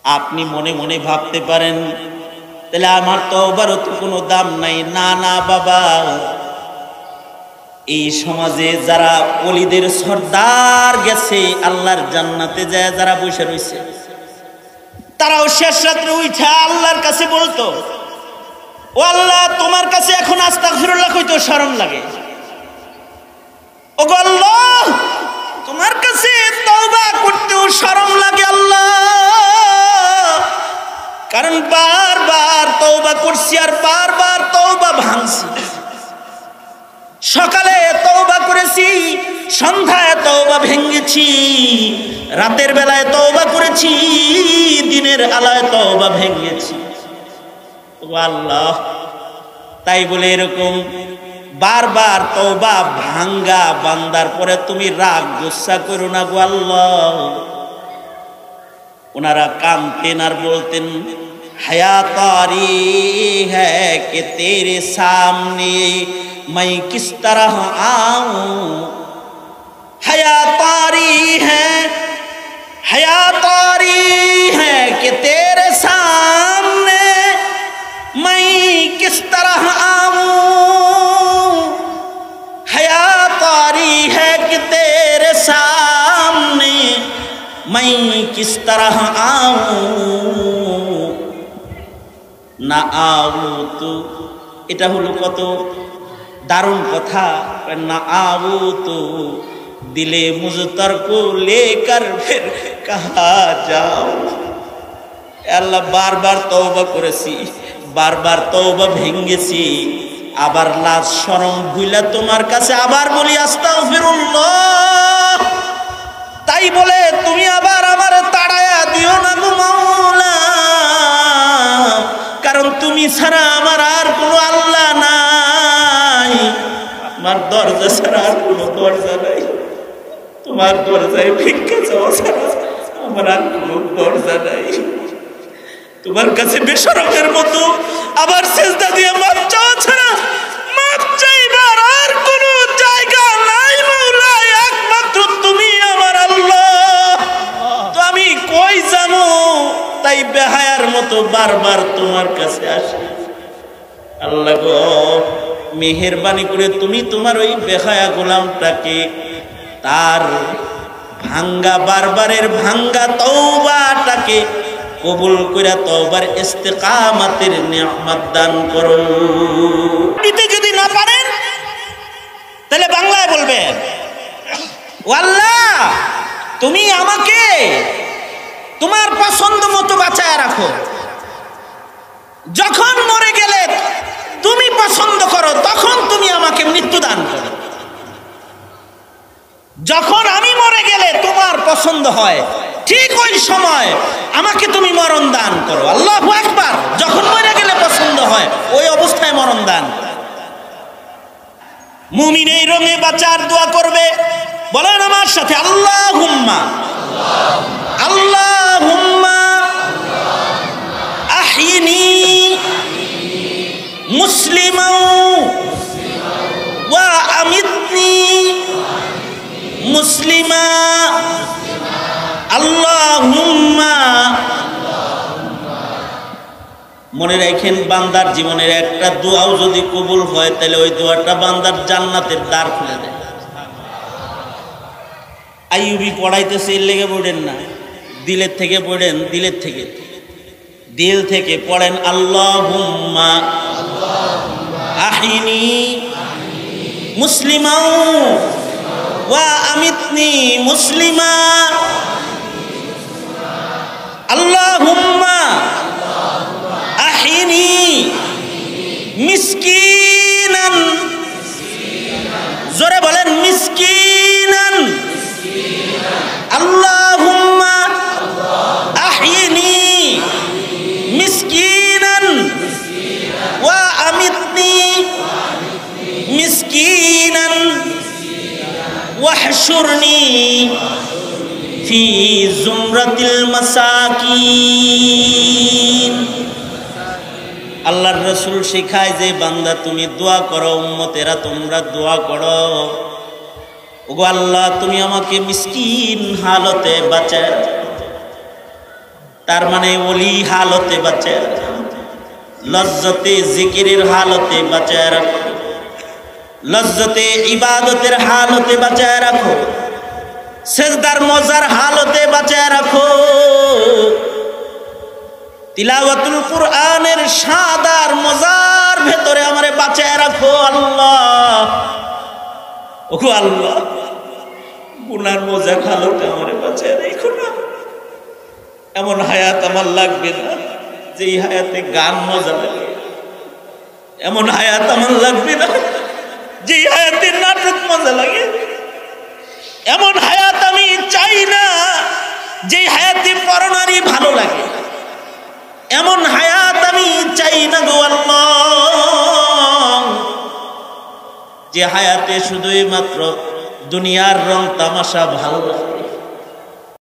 আপনি মনে মনে ভাবতে পারেন তাহলে আমার তওবারও তো কোনো দাম নাই। না না বাবা, এই সমাজে যারা ওলিদের সর্দার গেছে আল্লাহর জান্নাতে যায়, যারা বসে রয়েছে, তারাও শেষ রাত্রে উঠা আল্লাহর কাছে বলতো, ও আল্লাহ, তোমার কাছে এখন আস্তাগফিরুল্লাহ কইতে শরম লাগে। ও গো আল্লাহ, তোমার কাছে তওবা করতেও শরম লাগে আল্লাহ, কারণ বারবার তওবা করছি আর বারবার তওবা ভাঙছি। সকালে তওবা করেছি, সন্ধ্যায় তওবা ভেঙেছি, রাতের বেলায় তওবা করেছি, দিনের আলোয় তওবা ভেঙেছি। ও আল্লাহ, তাই বলে এরকম বারবার তওবা ভাঙ্গা বান্দার পরে তুমি রাগ গুসা করো না গো আল্লাহ। ওনারা কাঁদতেন আর বলতেন, হায়া তারি হ্যায় কে তেরে সামনে मैं किस तरह आऊं, हया तारी है कि तेरे सामने मैं किस तरह आऊं, हया तारी है कि तेरे सामने मैं किस तरह आऊं, ना आऊं तो। এটা হলো কত दारुण कथा। ना आओ तो दिले मुझतर को लेकर फिर कहा जाओ। अल्लाह बार बार तौबा करेছি, बार बार तौबा ভেঙেছি, আবার লাজ শরম ভুলা তোমার কাছে আবার বলি আস্তাগফিরুল্লাহ। তাই বলে তুমি আবার আমার তাড়ায়া দিও না গো মাওলা, কারণ তুমি ছাড়া আমার আর কোনো আল্লাহ নাই। আমার দরজা ছাড়া আর কোনো দরজা নাই, তোমার দরজায় ভিক্ষা চাওয়া ছাড়া আমার আর কোনো দরজা নাই। তোমার কাছে বেশরমের মতো আবার সিজদা দিয়ে মাপ চাওয়া ছাড়া মাপ চাইবার আর কোনো জায়গা নাই মাওলা, একমাত্র তুমি আমার আল্লাহ। তো আমি কই যাবো, তাই বেহায়ার মতো বারবার তোমার কাছে আসি। আল্লাহ গো, মেহেরবানি করে তুমি তোমার ওই বেহায়া গোলামটাকে তার ভাঙ্গা বারবারের ভাঙ্গা তওবাটাকে কবুল করে তওবার ইস্তেকামাতের নিয়ামত দান করো। দিতে যদি না পারেন তাহলে বাংলায় বলবেন, ও আল্লাহ, তুমি আমাকে তোমার পছন্দ মতো বাঁচায় রাখো। যখন মরে গেলে তুমি পছন্দ করো তখন তুমি আমাকে মৃত্যু দান করো। যখন আমি মরে গেলে তোমার পছন্দ হয় ঠিক ওই সময় আমাকে তুমি মরণ দান করো। আল্লাহু আকবার। যখন মরে গেলে পছন্দ হয় ওই অবস্থায় মরণ দান। মুমিন এই রঙে বাঁচার দোয়া করবে, বলেন আমার সাথে, আল্লাহুম্মা আল্লাহুম্মা আহিনি মুসলিমান ওয়া আমিতনি মুসলিমা। আল্লাহুম্মা। মনে রাখেন, বান্দার জীবনের একটা দোয়াও যদি কবুল হয় তাহলে ওই দোয়াটা বান্দার জান্নাতের দ্বার খুলে দেয়। আইয়ুবী পড়াইতেছে, এর লেগে পড়েন না, দিলের থেকে পড়েন, দিলের থেকে, দিল থেকে পড়েন। আল্লাহুম্মা আহিনি মুসলিমা ওয়া আমিতনি মুসলিমা। আল্লাহুম্মা আহিনি মিসকিনান, জোরে বলেন, মিসকিনান। আল্লাহুম্মা আহিনি মিসকিনান ওয়া আমিতনি মিসকিনান ওয়াহশুরনি ফি জুমরাতিল মাসাকিন। আল্লাহর রাসূল শেখায় যে বান্দা তুমি দোয়া করো, উম্মতেরা তোমরা দোয়া করো, ওগো আল্লাহ তুমি আমাকে মিসকিন হালতে বাঁচায়। তার মানে ওলি হালতে বাঁচায় রাখো, লজ্জতে জিকিরের হালতে বাঁচায় রাখো, লজ্জতে ইবাদতের হালতে বাঁচায় রাখো, সেজদার মজার হালতে বাঁচায় রাখো, তিলাওয়াতুল কুরআনের সাদার মজার ভেতরে আমারে বাঁচায় রাখো আল্লাহ। ওগো আল্লাহ, গুনার মজার হালতে আমারে বাঁচায় রাখো না। এমন হায়াত আমার লাগবে না যেই হায়াতে গান মজা লাগে, এমন হায়াত আমার লাগবে না যেই হায়াতে নাটক মজা লাগে, এমন হায়াত আমি চাই না যেই হায়াতে পরনারী ভালো লাগে, এমন হায়াত আমি চাই না গো আল্লাহ যে হায়াতে শুধুই মাত্র দুনিয়ার রং তামাশা ভালো লাগে।